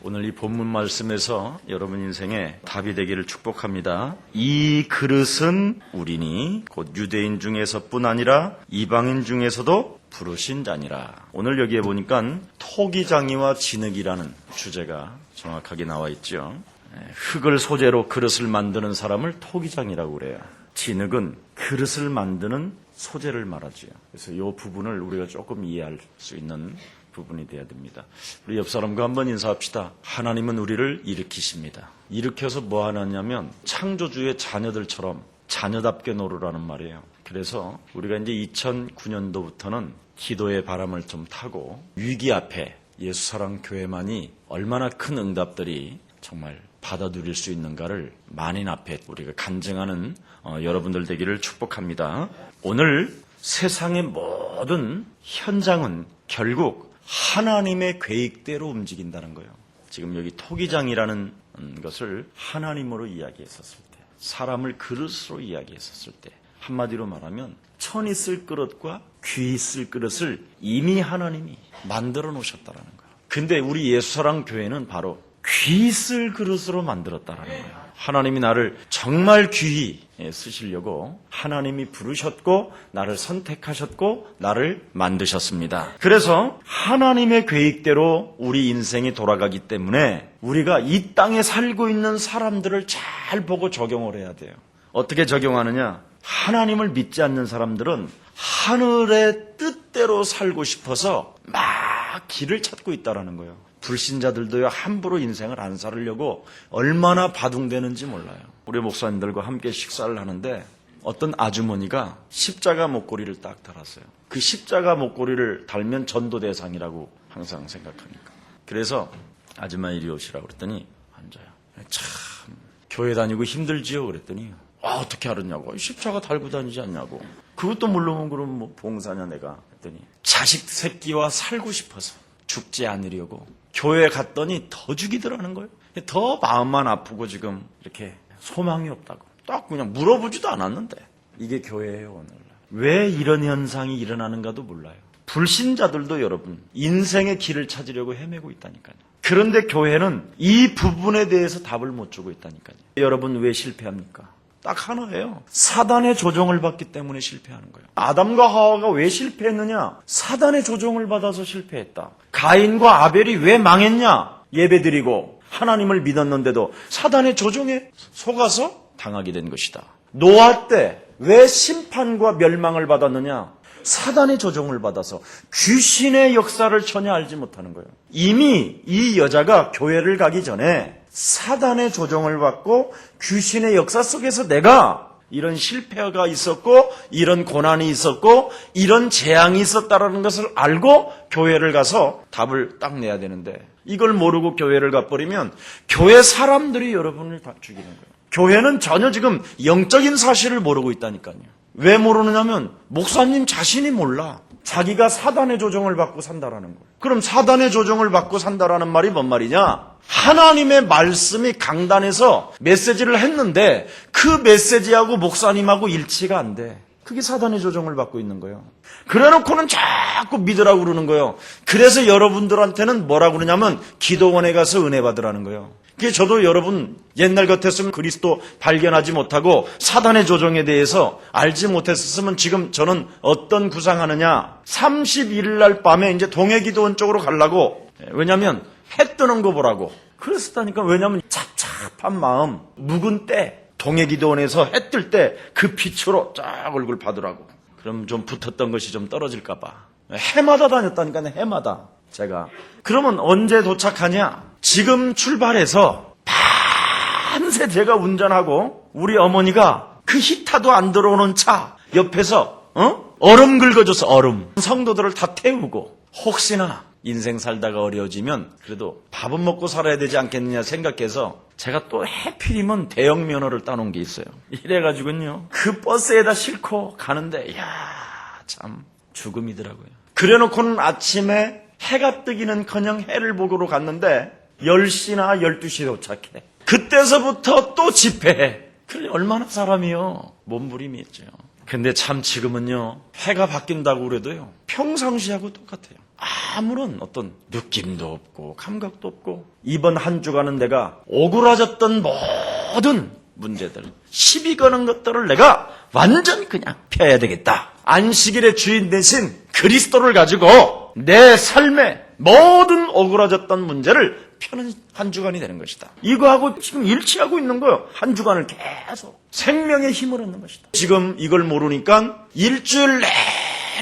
오늘 이 본문 말씀에서 여러분 인생에 답이 되기를 축복합니다. 이 그릇은 우리니 곧 유대인 중에서뿐 아니라 이방인 중에서도 부르신 자니라. 오늘 여기에 보니까 토기장이와 진흙이라는 주제가 정확하게 나와 있죠. 흙을 소재로 그릇을 만드는 사람을 토기장이라고 그래요. 진흙은 그릇을 만드는 소재를 말하지요. 그래서 이 부분을 우리가 조금 이해할 수 있는 부분이 돼야 됩니다. 우리 옆 사람과 한번 인사합시다. 하나님은 우리를 일으키십니다. 일으켜서 뭐 하느냐면 창조주의 자녀들처럼 자녀답게 노르라는 말이에요. 그래서 우리가 이제 2009년도부터는 기도의 바람을 좀 타고 위기 앞에 예수사랑교회만이 얼마나 큰 응답들이 정말 받아들일 수 있는가를 만인 앞에 우리가 간증하는 여러분들 되기를 축복합니다. 오늘 세상의 모든 현장은 결국 하나님의 계획대로 움직인다는 거예요. 지금 여기 토기장이라는 것을 하나님으로 이야기했었을 때, 사람을 그릇으로 이야기했었을 때, 한마디로 말하면 천이 쓸 그릇과 귀 쓸 그릇을 이미 하나님이 만들어 놓으셨다는 거예요. 근데 우리 예수사랑 교회는 바로 귀 쓸 그릇으로 만들었다는 거예요. 하나님이 나를 정말 귀히 쓰시려고 하나님이 부르셨고 나를 선택하셨고 나를 만드셨습니다. 그래서 하나님의 계획대로 우리 인생이 돌아가기 때문에 우리가 이 땅에 살고 있는 사람들을 잘 보고 적용을 해야 돼요. 어떻게 적용하느냐? 하나님을 믿지 않는 사람들은 하늘의 뜻대로 살고 싶어서 막 길을 찾고 있다는 거예요. 불신자들도요, 함부로 인생을 안 살으려고 얼마나 바둥대는지 몰라요. 우리 목사님들과 함께 식사를 하는데 어떤 아주머니가 십자가 목걸이를 딱 달았어요. 그 십자가 목걸이를 달면 전도 대상이라고 항상 생각하니까. 그래서 아줌마 이리 오시라고 그랬더니 앉아요. 참 교회 다니고 힘들지요? 그랬더니 어떻게 알았냐고. 십자가 달고 다니지 않냐고. 그것도 모르면 그럼 뭐 봉사냐 내가. 그랬더니 자식 새끼와 살고 싶어서 죽지 않으려고 교회 갔더니 더 죽이더라는 거예요. 더 마음만 아프고 지금 이렇게 소망이 없다고. 딱 그냥 물어보지도 않았는데. 이게 교회예요, 오늘. 왜 이런 현상이 일어나는가도 몰라요. 불신자들도 여러분 인생의 길을 찾으려고 헤매고 있다니까요. 그런데 교회는 이 부분에 대해서 답을 못 주고 있다니까요. 여러분 왜 실패합니까? 딱 하나예요. 사단의 조종을 받기 때문에 실패하는 거예요. 아담과 하와가 왜 실패했느냐? 사단의 조종을 받아서 실패했다. 가인과 아벨이 왜 망했냐? 예배드리고 하나님을 믿었는데도 사단의 조종에 속아서 당하게 된 것이다. 노아 때 왜 심판과 멸망을 받았느냐? 사단의 조종을 받아서 귀신의 역사를 전혀 알지 못하는 거예요. 이미 이 여자가 교회를 가기 전에 사단의 조종을 받고 귀신의 역사 속에서 내가 이런 실패가 있었고 이런 고난이 있었고 이런 재앙이 있었다라는 것을 알고 교회를 가서 답을 딱 내야 되는데 이걸 모르고 교회를 가버리면 교회 사람들이 여러분을 다 죽이는 거예요. 교회는 전혀 지금 영적인 사실을 모르고 있다니까요. 왜 모르느냐면 목사님 자신이 몰라. 자기가 사단의 조종을 받고 산다라는 거예요. 그럼 사단의 조종을 받고 산다라는 말이 뭔 말이냐? 하나님의 말씀이 강단에서 메시지를 했는데 그 메시지하고 목사님하고 일치가 안 돼. 그게 사단의 조종을 받고 있는 거예요. 그래놓고는 자꾸 믿으라고 그러는 거예요. 그래서 여러분들한테는 뭐라고 그러냐면 기도원에 가서 은혜 받으라는 거예요. 그게 저도 여러분 옛날 같았으면 그리스도 발견하지 못하고 사단의 조종에 대해서 알지 못했었으면 지금 저는 어떤 구상하느냐 31일 날 밤에 이제 동해기도원 쪽으로 가려고. 왜냐하면 해 뜨는 거 보라고 그랬었다니까. 왜냐하면 착잡한 마음 묵은 때 동해기도원에서 해 뜰 때 그 빛으로 쫙 얼굴 봐두라고. 그럼 좀 붙었던 것이 좀 떨어질까 봐 해마다 다녔다니까. 해마다 제가. 그러면 언제 도착하냐? 지금 출발해서 밤새 제가 운전하고 우리 어머니가 그 히타도 안 들어오는 차 옆에서 얼음 긁어줘서 얼음 성도들을 다 태우고 혹시나 인생 살다가 어려워지면 그래도 밥은 먹고 살아야 되지 않겠느냐 생각해서 제가 또 해필이면 대형 면허를 따놓은 게 있어요. 이래가지고요 그 버스에다 싣고 가는데 이야 참 죽음이더라고요. 그래놓고는 아침에 해가 뜨기는커녕 해를 보고로 갔는데 10시나 12시에 도착해. 그때서부터 또 집회해. 그래 얼마나 사람이요 몸부림이 있죠. 근데 참 지금은요 해가 바뀐다고 그래도요 평상시하고 똑같아요. 아무런 어떤 느낌도 없고 감각도 없고 이번 한 주간은 내가 오그라졌던 모든 문제들, 시비 거는 것들을 내가 완전히 그냥 펴야 되겠다. 안식일의 주인 대신 그리스도를 가지고 내 삶의 모든 오그라졌던 문제를 펴는 한 주간이 되는 것이다. 이거하고 지금 일치하고 있는 거예요. 한 주간을 계속 생명의 힘을 얻는 것이다. 지금 이걸 모르니까 일주일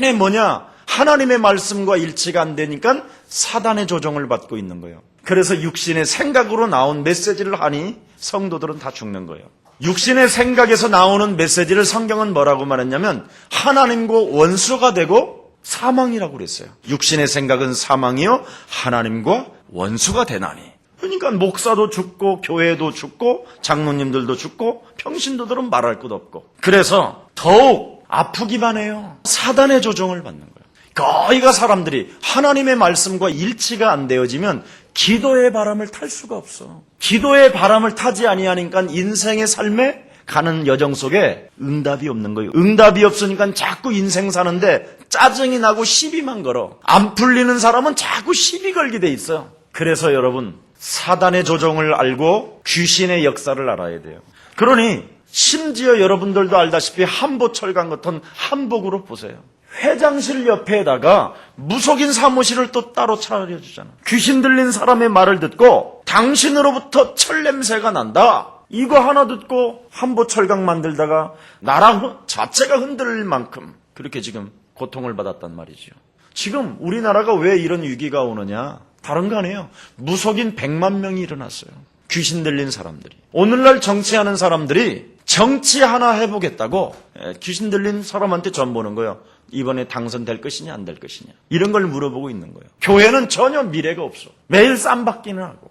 내내 뭐냐? 하나님의 말씀과 일치가 안 되니까 사단의 조종을 받고 있는 거예요. 그래서 육신의 생각으로 나온 메시지를 하니 성도들은 다 죽는 거예요. 육신의 생각에서 나오는 메시지를 성경은 뭐라고 말했냐면 하나님과 원수가 되고 사망이라고 그랬어요. 육신의 생각은 사망이요 하나님과 원수가 되나니. 그러니까 목사도 죽고 교회도 죽고 장로님들도 죽고 평신도들은 말할 것 없고. 그래서 더욱 아프기만 해요. 사단의 조종을 받는 거예요. 거의가 사람들이 하나님의 말씀과 일치가 안 되어지면 기도의 바람을 탈 수가 없어. 기도의 바람을 타지 아니하니까 인생의 삶에 가는 여정 속에 응답이 없는 거예요. 응답이 없으니까 자꾸 인생 사는데 짜증이 나고 시비만 걸어. 안 풀리는 사람은 자꾸 시비 걸게 돼 있어요. 그래서 여러분 사단의 조종을 알고 귀신의 역사를 알아야 돼요. 그러니 심지어 여러분들도 알다시피 한보철강 같은 한복으로 보세요. 회장실 옆에다가 무속인 사무실을 또 따로 차려주잖아. 귀신 들린 사람의 말을 듣고 당신으로부터 철 냄새가 난다. 이거 하나 듣고 한보철강 만들다가 나라 자체가 흔들릴 만큼 그렇게 지금 고통을 받았단 말이죠. 지금 우리나라가 왜 이런 위기가 오느냐? 다른 거 아니에요. 무속인 100만 명이 일어났어요. 귀신 들린 사람들이. 오늘날 정치하는 사람들이 정치 하나 해보겠다고 귀신 들린 사람한테 전 보는 거예요. 이번에 당선될 것이냐 안 될 것이냐 이런 걸 물어보고 있는 거예요. 교회는 전혀 미래가 없어. 매일 쌈박기는 하고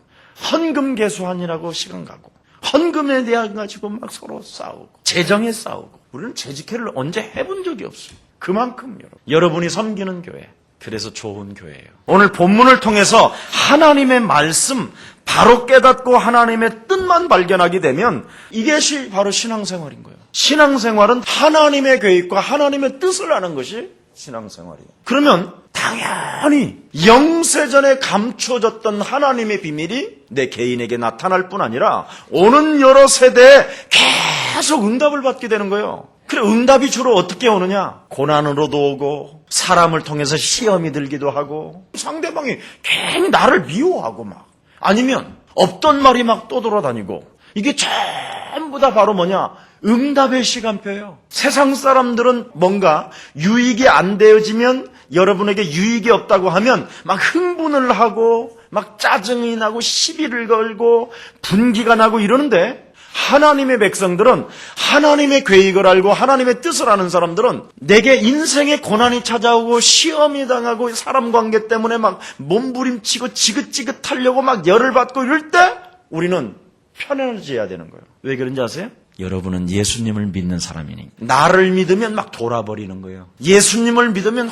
헌금 개수하느라고 시간 가고 헌금에 대해 가지고 막 서로 싸우고 재정에 싸우고 우리는 재직회를 언제 해본 적이 없어요. 그만큼 여러분이 섬기는 교회 그래서 좋은 교회예요. 오늘 본문을 통해서 하나님의 말씀 바로 깨닫고 하나님의 뜻만 발견하게 되면 이게 바로 신앙생활인 거예요. 신앙생활은 하나님의 계획과 하나님의 뜻을 아는 것이 신앙생활이에요. 그러면 당연히 영세전에 감추어졌던 하나님의 비밀이 내 개인에게 나타날 뿐 아니라 오는 여러 세대에 계속 응답을 받게 되는 거예요. 그래 응답이 주로 어떻게 오느냐? 고난으로도 오고 사람을 통해서 시험이 들기도 하고 상대방이 괜히 나를 미워하고 막 아니면 없던 말이 막 떠돌아다니고 이게 전부 다 바로 뭐냐? 응답의 시간표예요. 세상 사람들은 뭔가 유익이 안 되어지면 여러분에게 유익이 없다고 하면 막 흥분을 하고 막 짜증이 나고 시비를 걸고 분기가 나고 이러는데 하나님의 백성들은 하나님의 계획을 알고 하나님의 뜻을 아는 사람들은 내게 인생의 고난이 찾아오고 시험이 당하고 사람 관계 때문에 막 몸부림치고 지긋지긋하려고 막 열을 받고 이럴 때 우리는 편안해져야 되는 거예요. 왜 그런지 아세요? 여러분은 예수님을 믿는 사람이니까. 나를 믿으면 막 돌아버리는 거예요. 예수님을 믿으면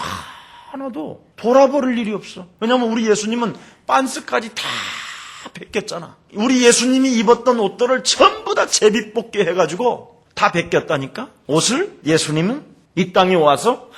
하나도 돌아버릴 일이 없어. 왜냐하면 우리 예수님은 빤스까지 다 벗겼잖아. 우리 예수님이 입었던 옷들을 전부 다 제비뽑기 해가지고 다 벗겼다니까. 옷을 예수님은 이 땅에 와서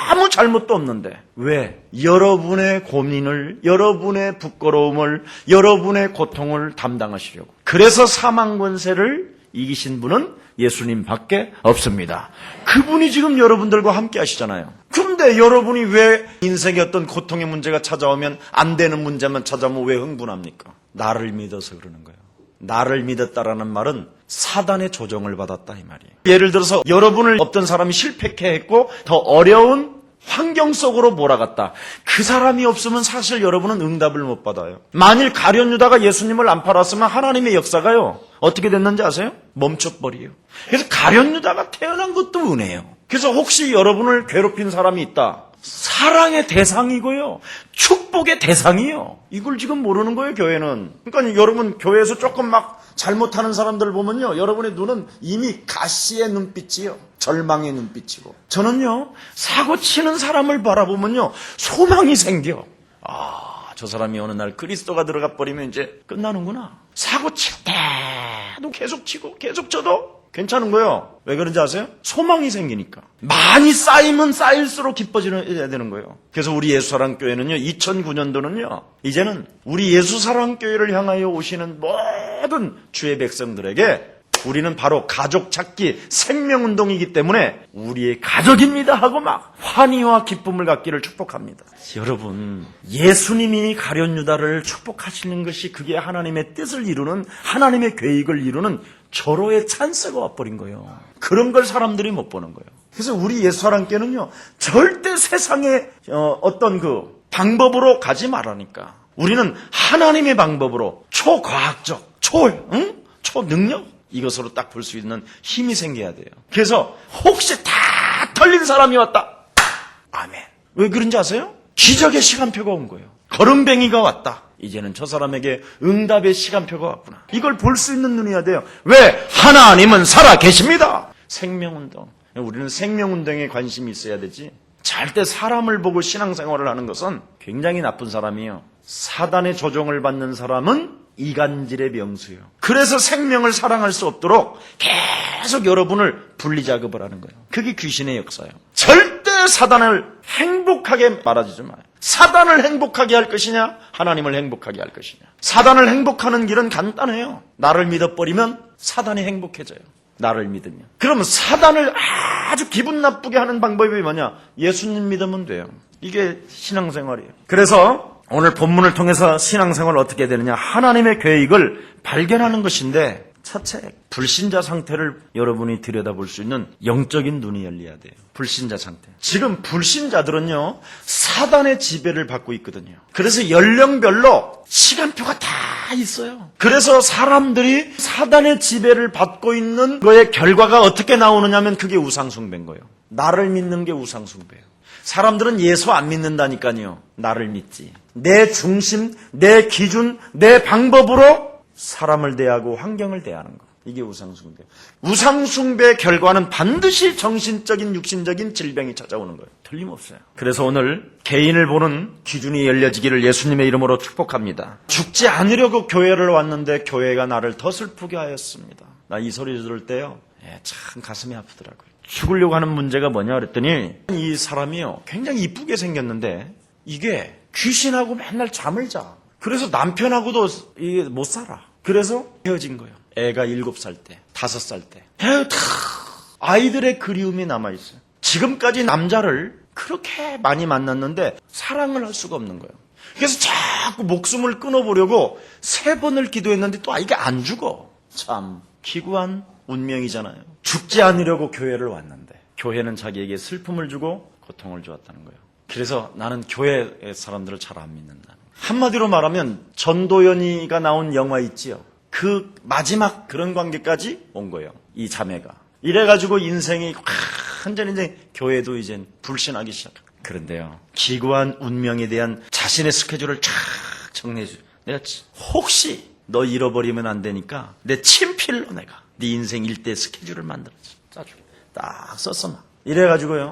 아무 잘못도 없는데 왜? 여러분의 고민을, 여러분의 부끄러움을, 여러분의 고통을 담당하시려고. 그래서 사망 권세를 이기신 분은 예수님밖에 없습니다. 그분이 지금 여러분들과 함께 하시잖아요. 그런데 여러분이 왜 인생의 어떤 고통의 문제가 찾아오면 안 되는 문제만 찾아오면 왜 흥분합니까? 나를 믿어서 그러는 거예요. 나를 믿었다라는 말은 사단의 조정을 받았다 이 말이에요. 예를 들어서 여러분을 어떤 사람이 실패케 했고 더 어려운 환경 속으로 몰아갔다. 그 사람이 없으면 사실 여러분은 응답을 못 받아요. 만일 가룟 유다가 예수님을 안 팔았으면 하나님의 역사가요. 어떻게 됐는지 아세요? 멈춰버려요. 그래서 가룟 유다가 태어난 것도 은혜예요. 그래서 혹시 여러분을 괴롭힌 사람이 있다. 사랑의 대상이고요. 축복의 대상이에요. 이걸 지금 모르는 거예요, 교회는. 그러니까 여러분 교회에서 조금 막 잘못하는 사람들을 보면요. 여러분의 눈은 이미 가시의 눈빛이요. 절망의 눈빛이고. 저는요. 사고 치는 사람을 바라보면요. 소망이 생겨. 저 사람이 어느 날 그리스도가 들어가 버리면 이제 끝나는구나. 사고 칠 때도 계속 치고 계속 쳐도 괜찮은 거예요. 왜 그런지 아세요? 소망이 생기니까. 많이 쌓이면 쌓일수록 기뻐져야 되는 거예요. 그래서 우리 예수사랑교회는요, 2009년도는요, 이제는 우리 예수사랑교회를 향하여 오시는 모든 주의 백성들에게 우리는 바로 가족 찾기 생명운동이기 때문에 우리의 가족입니다 하고 막 환희와 기쁨을 갖기를 축복합니다. 여러분, 예수님이 가룟 유다를 축복하시는 것이 그게 하나님의 뜻을 이루는, 하나님의 계획을 이루는 절호의 찬스가 와버린 거예요. 그런 걸 사람들이 못 보는 거예요. 그래서 우리 예수사랑교회는요, 절대 세상의 어떤 그 방법으로 가지 말라니까. 우리는 하나님의 방법으로 초과학적, 초능력, 이것으로 딱 볼 수 있는 힘이 생겨야 돼요. 그래서 혹시 다 털린 사람이 왔다. 아멘. 왜 그런지 아세요? 기적의 시간표가 온 거예요. 거름뱅이가 왔다. 이제는 저 사람에게 응답의 시간표가 왔구나. 이걸 볼 수 있는 눈이어야 돼요. 왜? 하나님은 살아 계십니다. 생명운동. 우리는 생명운동에 관심이 있어야 되지. 절대 사람을 보고 신앙생활을 하는 것은 굉장히 나쁜 사람이에요. 사단의 조종을 받는 사람은 이간질의 명수예요. 그래서 생명을 사랑할 수 없도록 계속 여러분을 분리작업을 하는 거예요. 그게 귀신의 역사예요. 절대 사단을 행복하게 말아주지 마요. 사단을 행복하게 할 것이냐, 하나님을 행복하게 할 것이냐. 사단을 행복하는 길은 간단해요. 나를 믿어버리면 사단이 행복해져요. 나를 믿으면. 그러면 사단을 아주 기분 나쁘게 하는 방법이 뭐냐? 예수님 믿으면 돼요. 이게 신앙생활이에요. 그래서 오늘 본문을 통해서 신앙생활을 어떻게 해야 되느냐? 하나님의 계획을 발견하는 것인데, 첫째, 불신자 상태를 여러분이 들여다볼 수 있는 영적인 눈이 열려야 돼요. 불신자 상태. 지금 불신자들은요, 사단의 지배를 받고 있거든요. 그래서 연령별로 시간표가 다 있어요. 그래서 사람들이 사단의 지배를 받고 있는 거의 결과가 어떻게 나오느냐 하면 그게 우상숭배인 거예요. 나를 믿는 게 우상숭배예요. 사람들은 예수 안 믿는다니까요. 나를 믿지. 내 중심, 내 기준, 내 방법으로 사람을 대하고 환경을 대하는 거. 이게 우상숭배. 우상숭배의 결과는 반드시 정신적인, 육신적인 질병이 찾아오는 거예요. 틀림없어요. 그래서 오늘 개인을 보는 기준이 열려지기를 예수님의 이름으로 축복합니다. 죽지 않으려고 교회를 왔는데 교회가 나를 더 슬프게 하였습니다. 나 이 소리 들을 때요, 참 가슴이 아프더라고요. 죽으려고 하는 문제가 뭐냐 그랬더니 이 사람이요, 굉장히 이쁘게 생겼는데 이게 귀신하고 맨날 잠을 자. 그래서 남편하고도 못 살아. 그래서 헤어진 거예요. 애가 7살 때, 5살 때. 아이들의 그리움이 남아있어요. 지금까지 남자를 그렇게 많이 만났는데 사랑을 할 수가 없는 거예요. 그래서 자꾸 목숨을 끊어보려고 3번을 기도했는데 또 아이가 안 죽어. 참 기구한 운명이잖아요. 죽지 않으려고 교회를 왔는데 교회는 자기에게 슬픔을 주고 고통을 주었다는 거예요. 그래서 나는 교회 사람들을 잘 안 믿는다. 한마디로 말하면 전도연이가 나온 영화 있지요. 그 마지막 그런 관계까지 온 거예요. 이 자매가. 이래가지고 인생이 완전히 이제 교회도 이제 불신하기 시작합니다. 그런데요, 기구한 운명에 대한 자신의 스케줄을 쫙 정리해줘. 내가 혹시 너 잃어버리면 안 되니까 내 친필로 내가 네 인생 일대 스케줄을 만들었지. 짜줄게. 딱 썼어 막. 이래가지고요,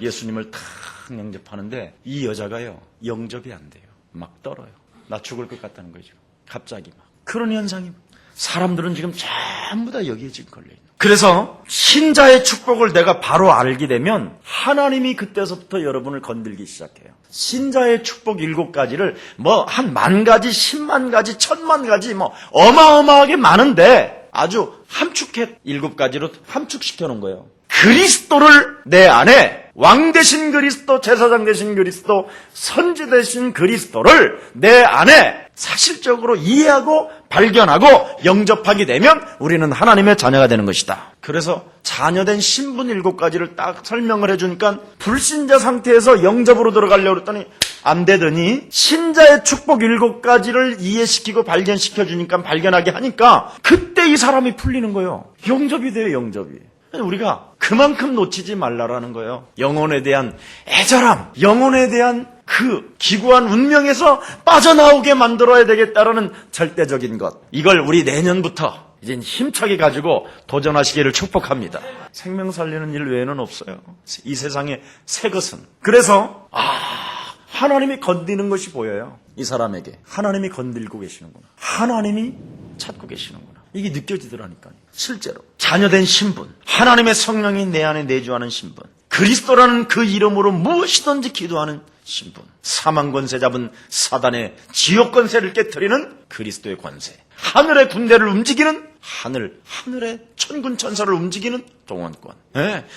예수님을 탁 영접하는데 이 여자가요, 영접이 안 돼요. 막 떨어요. 나 죽을 것 같다는 거죠. 갑자기 막. 그런 현상이. 사람들은 지금 전부 다 여기에 지금 걸려있는. 그래서 신자의 축복을 내가 바로 알게 되면 하나님이 그때서부터 여러분을 건들기 시작해요. 신자의 축복 7가지를 뭐 한 10,000가지, 100,000가지, 10,000,000가지 뭐 어마어마하게 많은데 아주 함축해 7가지로 함축시켜 놓은 거예요. 그리스도를 내 안에, 왕 되신 그리스도, 제사장 되신 그리스도, 선지 되신 그리스도를 내 안에 사실적으로 이해하고 발견하고 영접하게 되면 우리는 하나님의 자녀가 되는 것이다. 그래서 자녀된 신분 7가지를 딱 설명을 해주니까 불신자 상태에서 영접으로 들어가려고 했더니 안 되더니 신자의 축복 7가지를 이해시키고 발견시켜 주니까 발견하게 하니까 그때 이 사람이 풀리는 거예요. 영접이 돼요, 영접이. 우리가 그만큼 놓치지 말라라는 거예요. 영혼에 대한 애절함, 영혼에 대한 그 기구한 운명에서 빠져나오게 만들어야 되겠다라는 절대적인 것. 이걸 우리 내년부터 이제 힘차게 가지고 도전하시기를 축복합니다. 생명 살리는 일 외에는 없어요. 이 세상에 새 것은. 그래서 하나님이 건드리는 것이 보여요. 이 사람에게 하나님이 건들고 계시는구나. 하나님이 찾고 계시는구나. 이게 느껴지더라니까요. 실제로 자녀된 신분, 하나님의 성령이 내 안에 내주하는 신분, 그리스도라는 그 이름으로 무엇이든지 기도하는 신분, 사망 권세 잡은 사단의 지옥 권세를 깨트리는 그리스도의 권세, 하늘의 군대를 움직이는 하늘의 천군 천사를 움직이는 동원권.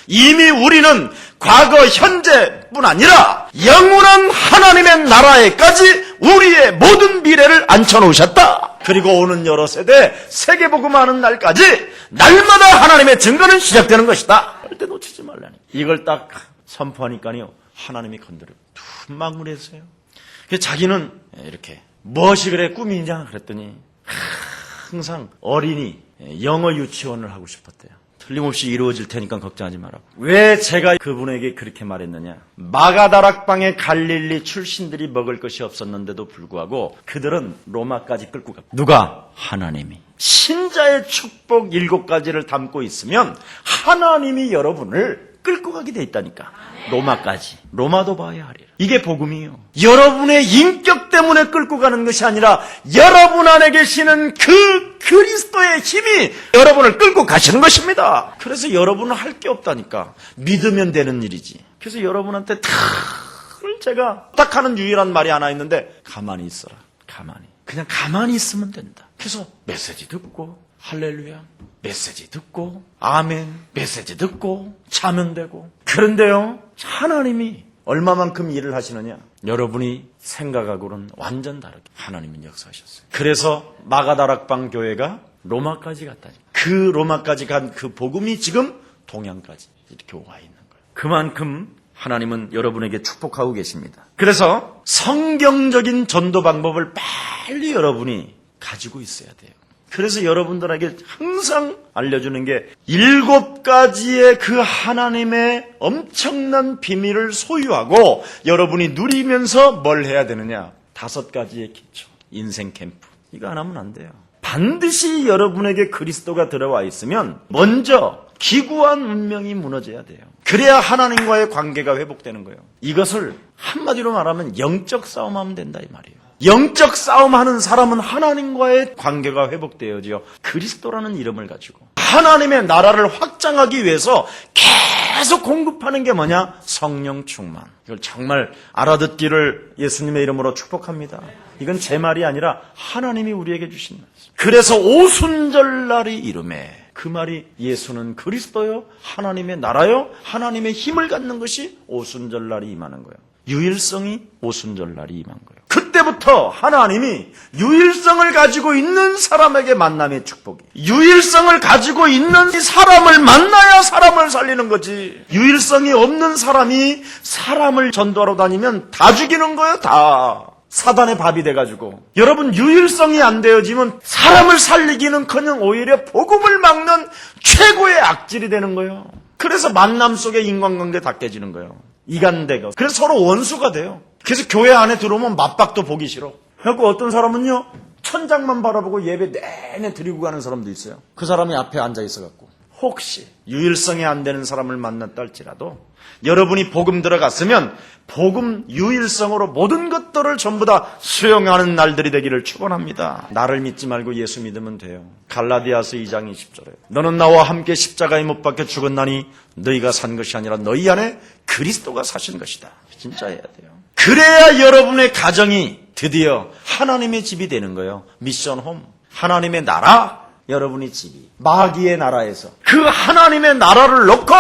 이미 우리는 과거 현재뿐 아니라 영원한 하나님의 나라에까지 우리의 모든 미래를 앉혀놓으셨다. 그리고 오는 여러 세대 세계복음하는 날까지 날마다 하나님의 증거는 시작되는 것이다. 절대 놓치지 말라니. 이걸 딱 선포하니까요, 하나님이 건드려 막무리했어요. 자기는 이렇게 무엇이 그래 꿈이냐 그랬더니 항상 어린이 영어 유치원을 하고 싶었대요. 틀림없이 이루어질 테니까 걱정하지 말라고. 왜 제가 그분에게 그렇게 말했느냐. 마가다락방의 갈릴리 출신들이 먹을 것이 없었는데도 불구하고 그들은 로마까지 끌고 가. 누가? 하나님이. 신자의 축복 7가지를 담고 있으면 하나님이 여러분을 끌고 가게 돼 있다니까. 로마까지. 로마도 봐야 하리라. 이게 복음이에요. 여러분의 인격 때문에 끌고 가는 것이 아니라 여러분 안에 계시는 그 그리스도의 힘이 여러분을 끌고 가시는 것입니다. 그래서 여러분은 할 게 없다니까. 믿으면 되는 일이지. 그래서 여러분한테 제가 딱 하는 유일한 말이 하나 있는데, 가만히 있어라. 가만히. 그냥 가만히 있으면 된다. 그래서 메시지 듣고 할렐루야 메시지 듣고 아멘 메시지 듣고 자면 되고. 그런데요, 하나님이 얼마만큼 일을 하시느냐, 여러분이 생각하고는 완전 다르게 하나님이 역사하셨어요. 그래서 마가다락방 교회가 로마까지 갔다니. 그 로마까지 간 그 복음이 지금 동양까지 이렇게 와 있는 거예요. 그만큼 하나님은 여러분에게 축복하고 계십니다. 그래서 성경적인 전도 방법을 빨리 여러분이 가지고 있어야 돼요. 그래서 여러분들에게 항상 알려주는 게 7가지의 그 하나님의 엄청난 비밀을 소유하고 여러분이 누리면서 뭘 해야 되느냐. 5가지의 기초. 인생 캠프. 이거 안 하면 안 돼요. 반드시 여러분에게 그리스도가 들어와 있으면 먼저 기구한 운명이 무너져야 돼요. 그래야 하나님과의 관계가 회복되는 거예요. 이것을 한마디로 말하면 영적 싸움하면 된다 이 말이에요. 영적 싸움하는 사람은 하나님과의 관계가 회복되어지요. 그리스도라는 이름을 가지고 하나님의 나라를 확장하기 위해서 계속 공급하는 게 뭐냐? 성령 충만. 이걸 정말 알아듣기를 예수님의 이름으로 축복합니다. 이건 제 말이 아니라 하나님이 우리에게 주신 말씀. 그래서 오순절날이 이름에, 그 말이 예수는 그리스도요, 하나님의 나라요, 하나님의 힘을 갖는 것이 오순절날이 임하는 거예요. 유일성이 오순절날이 임한 거예요. 그때부터 하나님이 유일성을 가지고 있는 사람에게 만남의 축복이, 유일성을 가지고 있는 사람을 만나야 사람을 살리는 거지. 유일성이 없는 사람이 사람을 전도하러 다니면 다 죽이는 거예요. 다 사단의 밥이 돼가지고. 여러분, 유일성이 안 되어지면 사람을 살리기는커녕 오히려 복음을 막는 최고의 악질이 되는 거예요. 그래서 만남 속에 인간관계 다 깨지는 거예요. 이간되고. 그래서 서로 원수가 돼요. 그래서 교회 안에 들어오면 맞박도 보기 싫어. 그래서 어떤 사람은요, 천장만 바라보고 예배 내내 드리고 가는 사람도 있어요. 그 사람이 앞에 앉아 있어갖고. 혹시 유일성이 안 되는 사람을 만났다 할지라도 여러분이 복음 들어갔으면 복음 유일성으로 모든 것들을 전부 다 수용하는 날들이 되기를 축원합니다. 나를 믿지 말고 예수 믿으면 돼요. 갈라디아서 2장 20절에 너는 나와 함께 십자가에 못 박혀 죽었나니 너희가 산 것이 아니라 너희 안에 그리스도가 사신 것이다. 진짜 해야 돼요. 그래야 여러분의 가정이 드디어 하나님의 집이 되는 거예요. 미션 홈. 하나님의 나라, 여러분의 집이 마귀의 나라에서 그 하나님의 나라를 놓고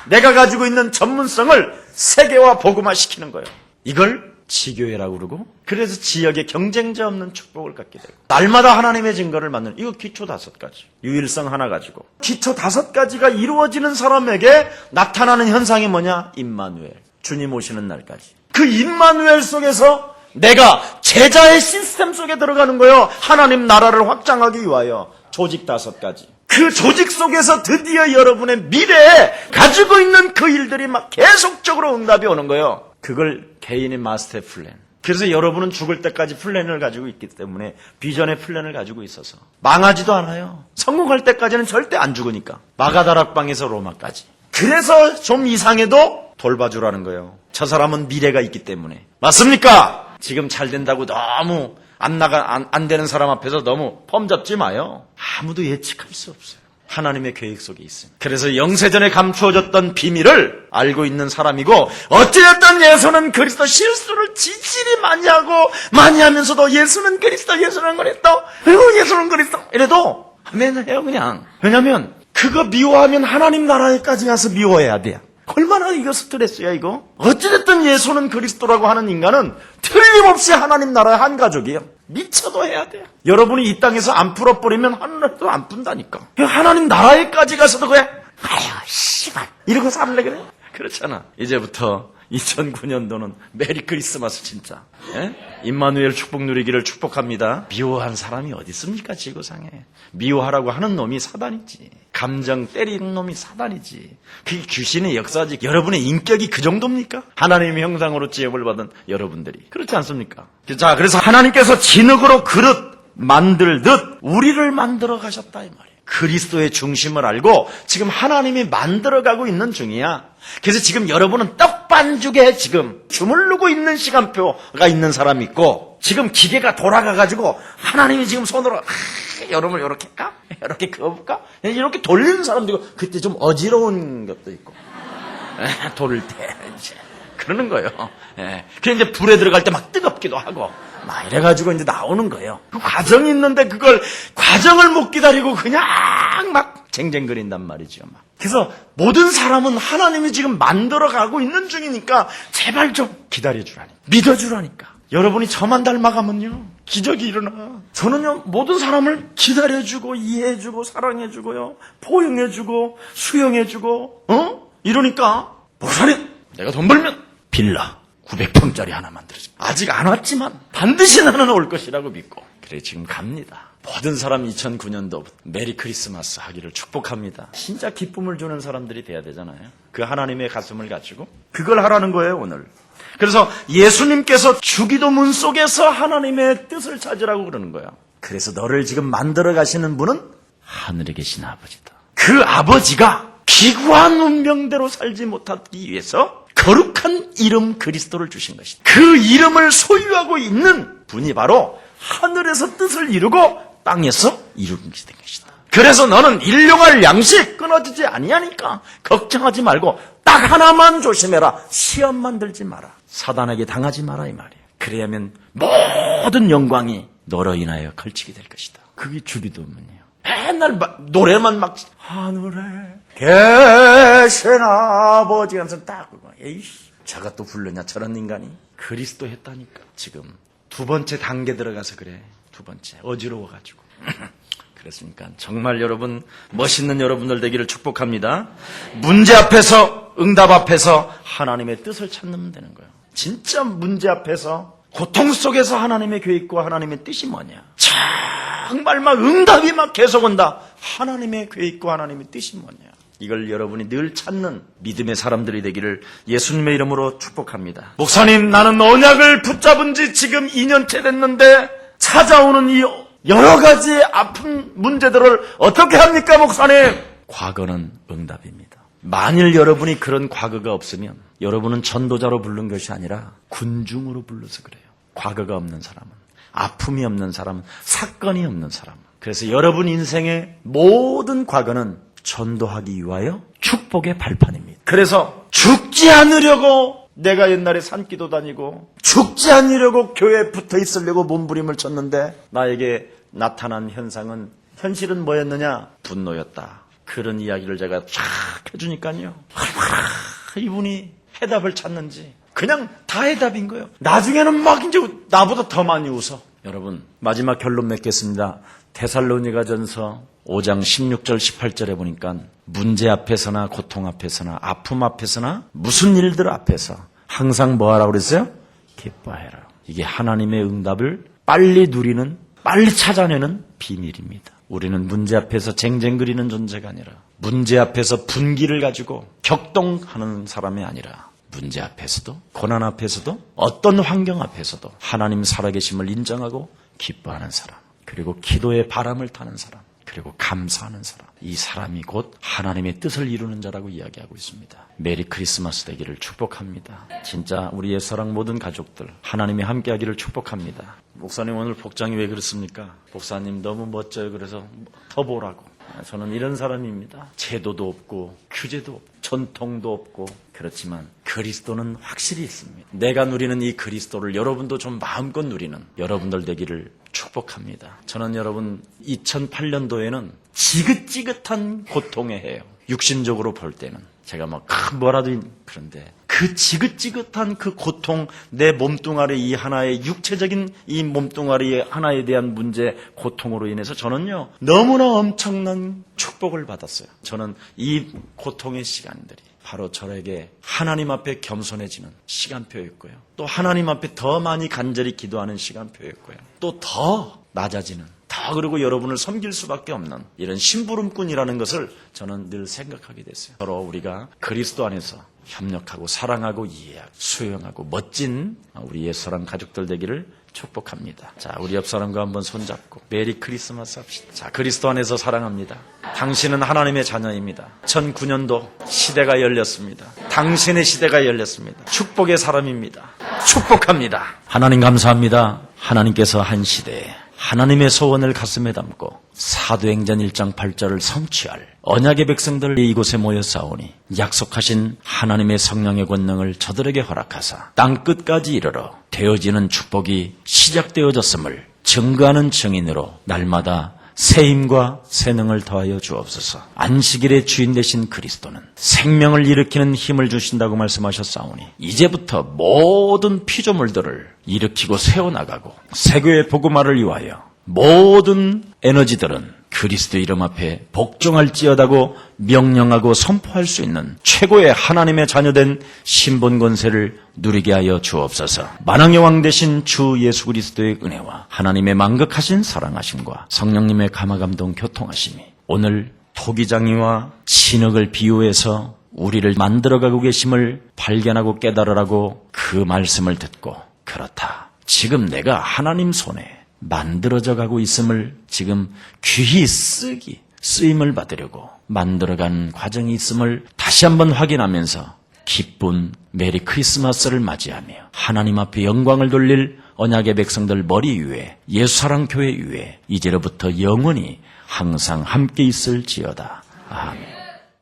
내가 가지고 있는 전문성을 세계화 복음화시키는 거예요. 이걸 지교회라고 그러고, 그래서 지역에 경쟁자 없는 축복을 갖게 되고, 날마다 하나님의 증거를 만드는, 이거 기초 5가지. 유일성 하나 가지고 기초 5가지가 이루어지는 사람에게 나타나는 현상이 뭐냐? 임마누엘. 주님 오시는 날까지. 그 임마누엘 속에서 내가 제자의 시스템 속에 들어가는 거예요. 하나님 나라를 확장하기 위하여. 조직 5가지. 그 조직 속에서 드디어 여러분의 미래에 가지고 있는 그 일들이 막 계속적으로 응답이 오는 거예요. 그걸 개인의 마스터 플랜. 그래서 여러분은 죽을 때까지 플랜을 가지고 있기 때문에, 비전의 플랜을 가지고 있어서 망하지도 않아요. 성공할 때까지는 절대 안 죽으니까. 마가다락방에서 로마까지. 그래서 좀 이상해도 돌봐주라는 거예요. 저 사람은 미래가 있기 때문에. 맞습니까? 지금 잘 된다고 너무 안 되는 사람 앞에서 너무 펌 잡지 마요. 아무도 예측할 수 없어요. 하나님의 계획 속에 있습니다. 그래서 영세전에 감추어졌던 비밀을 알고 있는 사람이고, 어찌됐든 예수는 그리스도, 실수를 지질이 많이 하고 많이 하면서도 예수는 그리스도, 예수는 그리스도, 예수는 그리스도 이래도 아멘 해요 그냥. 왜냐면 그거 미워하면 하나님 나라에까지 가서 미워해야 돼요. 얼마나 이거 스트레스야 이거. 어찌됐든 예수는 그리스도라고 하는 인간은 틀림없이 하나님 나라의 한 가족이에요. 미쳐도 해야 돼요. 여러분이 이 땅에서 안 풀어버리면 하늘도 안 푼다니까. 하나님 나라에까지 가서도 그래 아유 씨발 이러고 살래 그래? 그렇잖아. 이제부터 2009년도는 메리 크리스마스 진짜. 예? 임마누엘 축복 누리기를 축복합니다. 미워한 사람이 어디 있습니까 지구상에. 미워하라고 하는 놈이 사단이지. 감정 때리는 놈이 사단이지. 그게 귀신의 역사지. 여러분의 인격이 그 정도입니까? 하나님의 형상으로 지음을 받은 여러분들이. 그렇지 않습니까? 자, 그래서 하나님께서 진흙으로 그릇 만들듯 우리를 만들어 가셨다 이 말이에요. 그리스도의 중심을 알고 지금 하나님이 만들어가고 있는 중이야. 그래서 지금 여러분은 떡반죽에 지금 주물르고 있는 시간표가 있는 사람이 있고, 지금 기계가 돌아가가지고 하나님이 지금 손으로 여러분을 이렇게 할까? 이렇게 그어볼까? 이렇게 돌리는 사람도 있고, 그때 좀 어지러운 것도 있고 돌릴 때 이제 그러는 거예요. 그래 이제 불에 들어갈 때 막 뜨겁기도 하고 막 이래가지고 이제 나오는 거예요. 그 과정이 있는데 그걸 과정을 못 기다리고 그냥 막 쟁쟁거린단 말이죠. 막. 그래서 모든 사람은 하나님이 지금 만들어가고 있는 중이니까 제발 좀 기다려주라니까, 믿어주라니까. 여러분이 저만 닮아가면요 기적이 일어나. 저는요 모든 사람을 기다려주고 이해해주고 사랑해주고요 포용해주고 수용해주고 이러니까 목사님 내가 돈 벌면 빌라 900평짜리 하나 만들어줘. 아직 안 왔지만 반드시 나는 올 것이라고 믿고 그래 지금 갑니다. 모든 사람 2009년도 메리 크리스마스 하기를 축복합니다. 진짜 기쁨을 주는 사람들이 돼야 되잖아요. 그 하나님의 가슴을 가지고 그걸 하라는 거예요 오늘. 그래서 예수님께서 주기도문 속에서 하나님의 뜻을 찾으라고 그러는 거예요. 그래서 너를 지금 만들어 가시는 분은 하늘에 계신 아버지다. 그 아버지가 기구한 운명대로 살지 못하기 위해서 거룩한 이름 그리스도를 주신 것이다. 그 이름을 소유하고 있는 분이 바로 하늘에서 뜻을 이루고 땅에서 이루게 된 것이다. 그래서 너는 일용할 양식 끊어지지 아니하니까 걱정하지 말고 딱 하나만 조심해라. 시험만 들지 마라. 사단에게 당하지 마라 이 말이에요. 그래야면 모든 영광이 너로 인하여 걸치게 될 것이다. 그게 주기도문이에요. 맨날 노래만 막 하늘에 계신 아버지 하면서 딱 그거. 에이씨 저가 또 부르냐 저런 인간이. 그리스도 했다니까. 지금 두 번째 단계 들어가서 그래. 두 번째 어지러워가지고 그랬으니까 정말 여러분 멋있는 여러분들 되기를 축복합니다. 문제 앞에서 응답 앞에서 하나님의 뜻을 찾는 되는 거예요. 진짜 문제 앞에서 고통 속에서 하나님의 계획과 하나님의 뜻이 뭐냐. 정말 막 응답이 막 계속 온다. 하나님의 계획과 하나님의 뜻이 뭐냐. 이걸 여러분이 늘 찾는 믿음의 사람들이 되기를 예수님의 이름으로 축복합니다. 목사님 나는 언약을 붙잡은 지 지금 2년째 됐는데 찾아오는 이 여러 가지 아픈 문제들을 어떻게 합니까 목사님? 과거는 응답입니다. 만일 여러분이 그런 과거가 없으면 여러분은 전도자로 부른 것이 아니라 군중으로 불러서 그래요. 과거가 없는 사람은, 아픔이 없는 사람은, 사건이 없는 사람은. 그래서 여러분 인생의 모든 과거는 전도하기 위하여 축복의 발판입니다. 그래서 죽지 않으려고 내가 옛날에 산기도 다니고 죽지 않으려고 교회에 붙어 있으려고 몸부림을 쳤는데 나에게 나타난 현상은 현실은 뭐였느냐? 분노였다. 그런 이야기를 제가 쫙 해주니까요. 얼마나 이분이 해답을 찾는지 그냥 다 해답인 거예요. 나중에는 막 이제 나보다 더 많이 웃어. 여러분 마지막 결론 맺겠습니다. 데살로니가전서 5장 16절 18절에 보니까 문제 앞에서나 고통 앞에서나 아픔 앞에서나 무슨 일들 앞에서 항상 뭐하라고 그랬어요? 기뻐해라. 이게 하나님의 응답을 빨리 누리는, 빨리 찾아내는 비밀입니다. 우리는 문제 앞에서 쟁쟁거리는 존재가 아니라 문제 앞에서 분기를 가지고 격동하는 사람이 아니라 문제 앞에서도 고난 앞에서도 어떤 환경 앞에서도 하나님 살아계심을 인정하고 기뻐하는 사람, 그리고 기도의 바람을 타는 사람, 그리고 감사하는 사람. 이 사람이 곧 하나님의 뜻을 이루는 자라고 이야기하고 있습니다. 메리 크리스마스 되기를 축복합니다. 진짜 우리 옛사랑 모든 가족들 하나님이 함께하기를 축복합니다. 목사님 오늘 복장이 왜 그렇습니까? 목사님 너무 멋져요. 그래서 더 보라고. 저는 이런 사람입니다. 제도도 없고 규제도 없고 전통도 없고 그렇지만 그리스도는 확실히 있습니다. 내가 누리는 이 그리스도를 여러분도 좀 마음껏 누리는 여러분들 되기를 축복합니다. 저는 여러분 2008년도에는 지긋지긋한 고통의 해요. 육신적으로 볼 때는 제가 막 뭐라도 그런데 그 지긋지긋한 그 고통, 내 몸뚱아리 이 하나의 육체적인 이 몸뚱아리 하나에 대한 문제, 고통으로 인해서 저는요 너무나 엄청난 축복을 받았어요. 저는 이 고통의 시간들이 바로 저에게 하나님 앞에 겸손해지는 시간표였고요. 또 하나님 앞에 더 많이 간절히 기도하는 시간표였고요. 또 더 낮아지는, 더 그리고 여러분을 섬길 수밖에 없는 이런 심부름꾼이라는 것을 저는 늘 생각하게 됐어요. 서로 우리가 그리스도 안에서 협력하고 사랑하고 이해하고 수용하고 멋진 우리 옛사람 가족들 되기를 축복합니다. 자, 우리 옆 사람과 한번 손잡고 메리 크리스마스 합시다. 자, 그리스도 안에서 사랑합니다. 당신은 하나님의 자녀입니다. 2009년도 시대가 열렸습니다. 당신의 시대가 열렸습니다. 축복의 사람입니다. 축복합니다. 하나님 감사합니다. 하나님께서 한 시대에 하나님의 소원을 가슴에 담고 사도행전 1장 8절을 성취할 언약의 백성들이 이곳에 모여 싸우니 약속하신 하나님의 성령의 권능을 저들에게 허락하사 땅 끝까지 이르러 되어지는 축복이 시작되어졌음을 증거하는 증인으로 날마다 새 힘과 새 능을 더하여 주옵소서. 안식일의 주인 되신 그리스도는 생명을 일으키는 힘을 주신다고 말씀하셨사오니 이제부터 모든 피조물들을 일으키고 세워나가고 세교의 복음화를 위하여 모든 에너지들은 그리스도 이름 앞에 복종할지어다고 명령하고 선포할 수 있는 최고의 하나님의 자녀된 신분 권세를 누리게 하여 주옵소서. 만왕의 왕 되신 주 예수 그리스도의 은혜와 하나님의 만극하신 사랑하심과 성령님의 감화감동 교통하심이 오늘 토기장이와 진흙을 비유해서 우리를 만들어가고 계심을 발견하고 깨달으라고 그 말씀을 듣고 그렇다. 지금 내가 하나님 손에 만들어져 가고 있음을 지금 귀히 쓰임을 받으려고 만들어간 과정이 있음을 다시 한번 확인하면서 기쁜 메리 크리스마스를 맞이하며 하나님 앞에 영광을 돌릴 언약의 백성들 머리 위에 예수사랑교회 위에 이제로부터 영원히 항상 함께 있을지어다. 아멘.